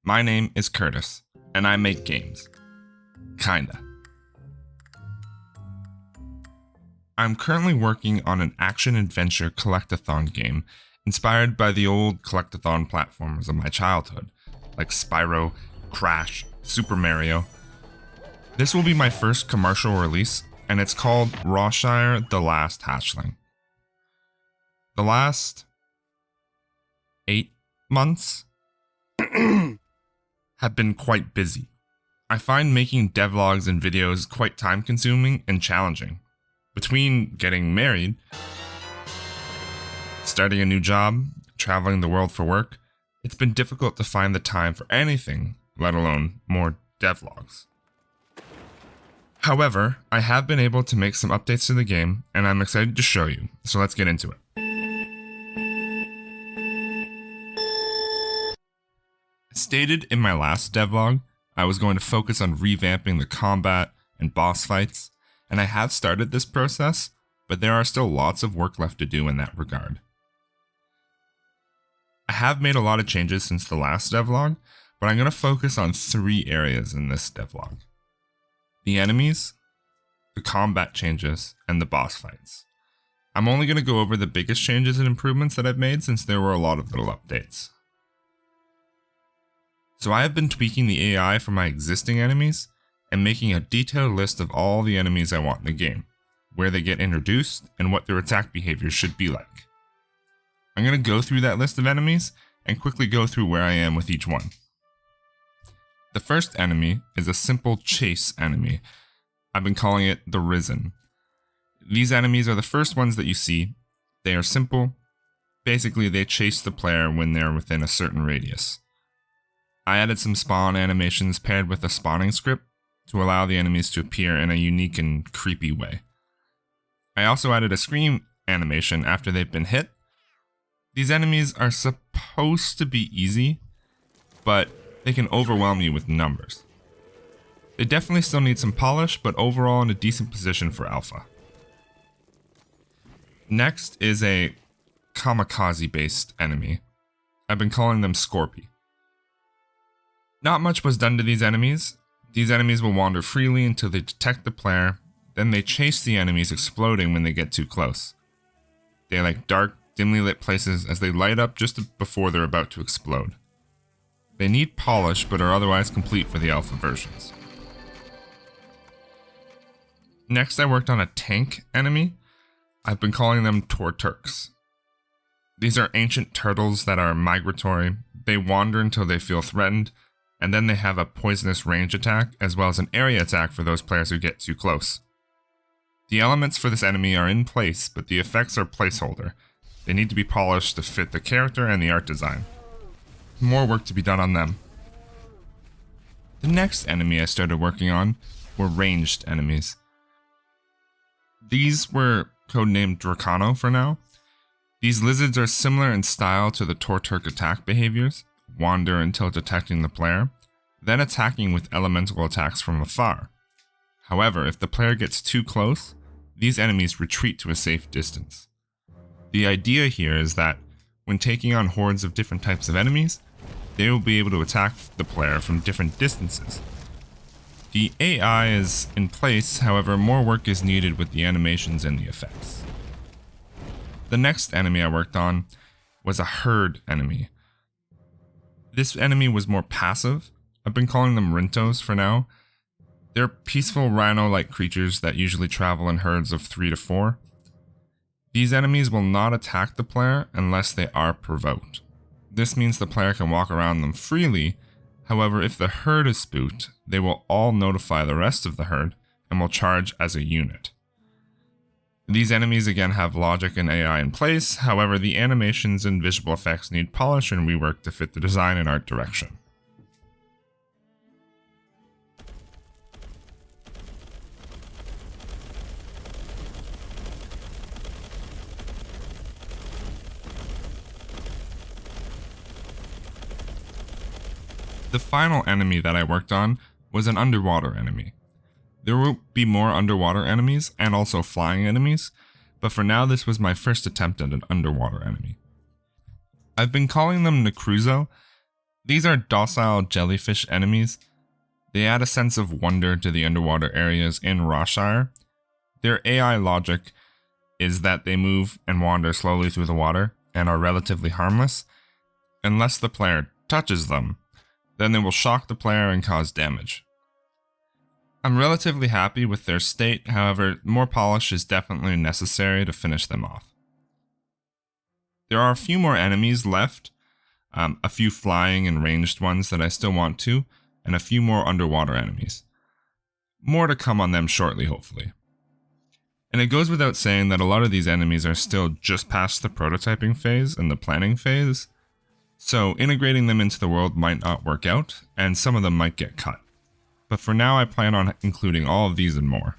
My name is Curtis, and I make games. Kinda. I'm currently working on an action-adventure collectathon game inspired by the old collectathon platformers of my childhood, like Spyro, Crash, Super Mario. This will be my first commercial release, and it's called Rawshire The Last Hatchling. The last 8 months have been quite busy. I find making devlogs and videos quite time consuming and challenging. Between getting married, starting a new job, traveling the world for work, it's been difficult to find the time for anything, let alone more devlogs. However, I have been able to make some updates to the game, and I'm excited to show you, so let's get into it. As stated in my last devlog, I was going to focus on revamping the combat and boss fights, and I have started this process, but there are still lots of work left to do in that regard. I have made a lot of changes since the last devlog, but I'm going to focus on 3 areas in this devlog: the enemies, the combat changes, and the boss fights. I'm only going to go over the biggest changes and improvements that I've made since there were a lot of little updates. So I have been tweaking the AI for my existing enemies and making a detailed list of all the enemies I want in the game, where they get introduced, and what their attack behavior should be like. I'm going to go through that list of enemies and quickly go through where I am with each one. The first enemy is a simple chase enemy. I've been calling it the Risen. These enemies are the first ones that you see. They are simple. Basically, they chase the player when they're within a certain radius. I added some spawn animations paired with a spawning script to allow the enemies to appear in a unique and creepy way. I also added a scream animation after they've been hit. These enemies are supposed to be easy, but they can overwhelm you with numbers. They definitely still need some polish, but overall in a decent position for alpha. Next is a kamikaze-based enemy. I've been calling them Scorpy. Not much was done to these enemies. These enemies will wander freely until they detect the player, then they chase the enemies, exploding when they get too close. They like dark, dimly lit places as they light up just before they're about to explode. They need polish, but are otherwise complete for the alpha versions. Next, I worked on a tank enemy. I've been calling them Torturks. These are ancient turtles that are migratory. They wander until they feel threatened, and then they have a poisonous range attack, as well as an area attack for those players who get too close. The elements for this enemy are in place, but the effects are placeholder. They need to be polished to fit the character and the art design. More work to be done on them. The next enemy I started working on were ranged enemies. These were codenamed Dracano for now. These lizards are similar in style to the Torturk attack behaviors: wander until detecting the player, then attacking with elemental attacks from afar. However, if the player gets too close, these enemies retreat to a safe distance. The idea here is that when taking on hordes of different types of enemies, they will be able to attack the player from different distances. The AI is in place, however, more work is needed with the animations and the effects. The next enemy I worked on was a herd enemy. This enemy was more passive. I've been calling them Rintos for now. They're peaceful rhino-like creatures that usually travel in herds of 3 to 4. These enemies will not attack the player unless they are provoked. This means the player can walk around them freely. However, if the herd is spooked, they will all notify the rest of the herd and will charge as a unit. These enemies again have logic and AI in place, however the animations and visual effects need polish and rework to fit the design and art direction. The final enemy that I worked on was an underwater enemy. There will be more underwater enemies and also flying enemies, but for now this was my first attempt at an underwater enemy. I've been calling them Necruzo. These are docile jellyfish enemies. They add a sense of wonder to the underwater areas in Rawshire. Their AI logic is that they move and wander slowly through the water and are relatively harmless unless the player touches them. Then they will shock the player and cause damage. I'm relatively happy with their state, however, more polish is definitely necessary to finish them off. There are a few more enemies left, a few flying and ranged ones that I still want to, and a few more underwater enemies. More to come on them shortly, hopefully. And it goes without saying that a lot of these enemies are still just past the prototyping phase and the planning phase, so integrating them into the world might not work out, and some of them might get cut. But for now I plan on including all of these and more.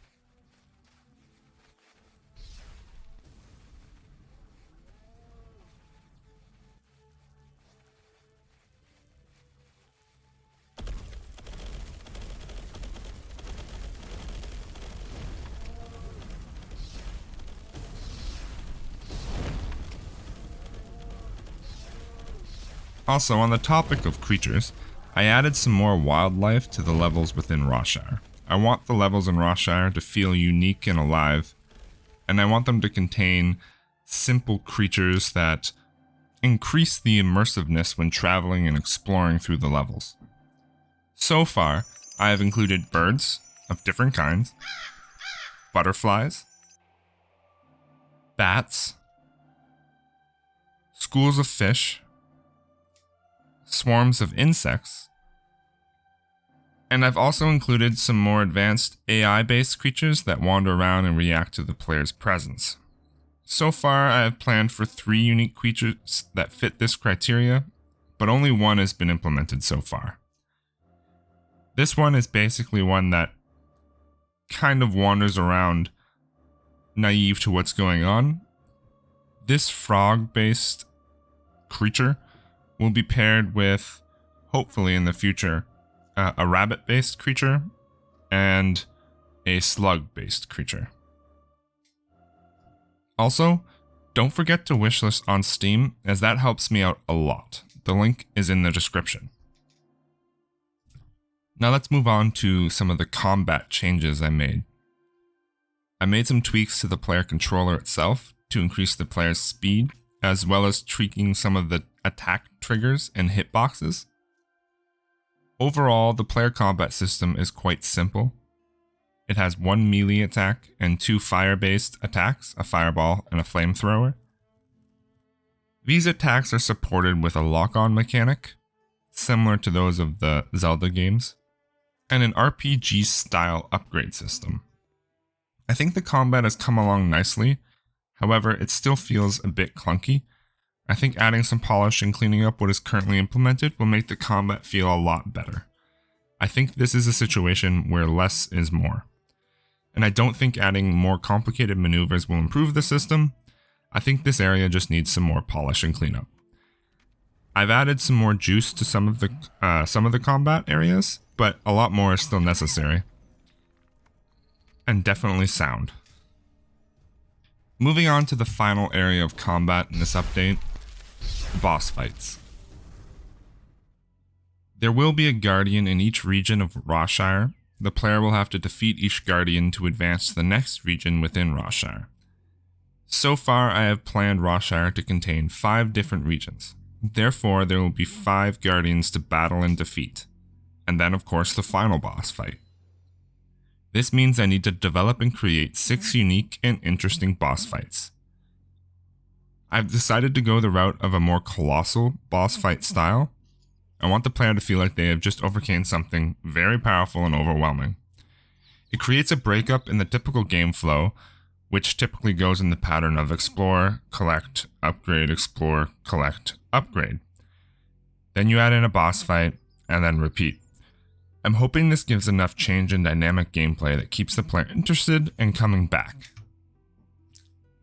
Also, on the topic of creatures, I added some more wildlife to the levels within Rawshire. I want the levels in Rawshire to feel unique and alive, and I want them to contain simple creatures that increase the immersiveness when traveling and exploring through the levels. So far, I have included birds of different kinds, butterflies, bats, schools of fish, swarms of insects, and I've also included some more advanced AI-based creatures that wander around and react to the player's presence. So far, I have planned for 3 unique creatures that fit this criteria, but only one has been implemented so far. This one is basically one that kind of wanders around naive to what's going on. This frog-based creature will be paired with, hopefully in the future, a rabbit-based creature and a slug-based creature. Also, don't forget to wishlist on Steam, as that helps me out a lot. The link is in the description. Now let's move on to some of the combat changes I made. I made some tweaks to the player controller itself to increase the player's speed, as well as tweaking some of the attack triggers and hitboxes. Overall, the player combat system is quite simple. It has 1 melee attack and 2 fire-based attacks, a fireball and a flamethrower. These attacks are supported with a lock-on mechanic, similar to those of the Zelda games, and an RPG-style upgrade system. I think the combat has come along nicely, however, it still feels a bit clunky. I think adding some polish and cleaning up what is currently implemented will make the combat feel a lot better. I think this is a situation where less is more. And I don't think adding more complicated maneuvers will improve the system. I think this area just needs some more polish and cleanup. I've added some more juice to some of the combat areas, but a lot more is still necessary. And definitely sound. Moving on to the final area of combat in this update, boss fights. There will be a guardian in each region of Rawshire. The player will have to defeat each guardian to advance to the next region within Rawshire. So far, I have planned Rawshire to contain 5 different regions. Therefore, there will be 5 guardians to battle and defeat. And then, of course, the final boss fight. This means I need to develop and create 6 unique and interesting boss fights. I've decided to go the route of a more colossal boss fight style. I want the player to feel like they have just overcame something very powerful and overwhelming. It creates a breakup in the typical game flow, which typically goes in the pattern of explore, collect, upgrade, explore, collect, upgrade. Then you add in a boss fight, and then repeat. I'm hoping this gives enough change and dynamic gameplay that keeps the player interested and coming back.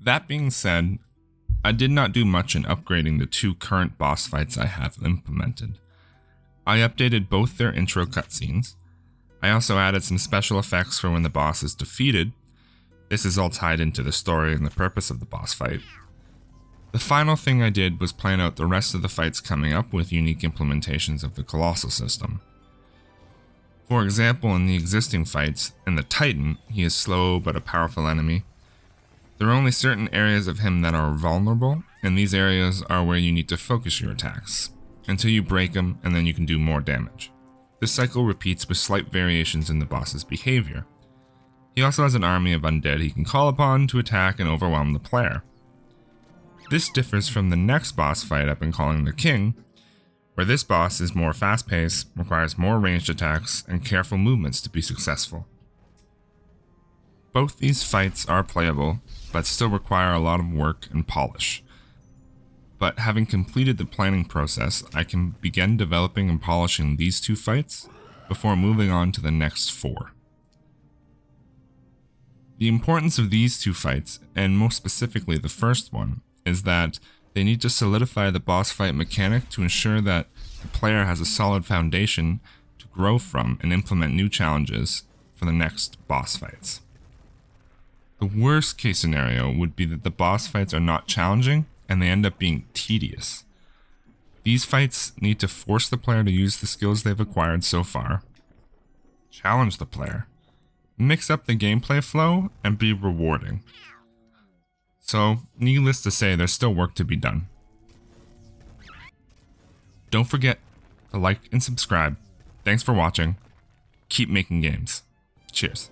That being said, I did not do much in upgrading the 2 current boss fights I have implemented. I updated both their intro cutscenes. I also added some special effects for when the boss is defeated. This is all tied into the story and the purpose of the boss fight. The final thing I did was plan out the rest of the fights coming up with unique implementations of the Colossal system. For example, in the existing fights, in the Titan, he is slow but a powerful enemy. There are only certain areas of him that are vulnerable, and these areas are where you need to focus your attacks, until you break him and then you can do more damage. This cycle repeats with slight variations in the boss's behavior. He also has an army of undead he can call upon to attack and overwhelm the player. This differs from the next boss fight I've been calling the King, where this boss is more fast-paced, requires more ranged attacks, and careful movements to be successful. Both these fights are playable, but still require a lot of work and polish. But having completed the planning process, I can begin developing and polishing these two fights before moving on to the next 4. The importance of these two fights, and most specifically the first one, is that they need to solidify the boss fight mechanic to ensure that the player has a solid foundation to grow from and implement new challenges for the next boss fights. The worst case scenario would be that the boss fights are not challenging and they end up being tedious. These fights need to force the player to use the skills they've acquired so far, challenge the player, mix up the gameplay flow, and be rewarding. So, needless to say, there's still work to be done. Don't forget to like and subscribe. Thanks for watching. Keep making games. Cheers.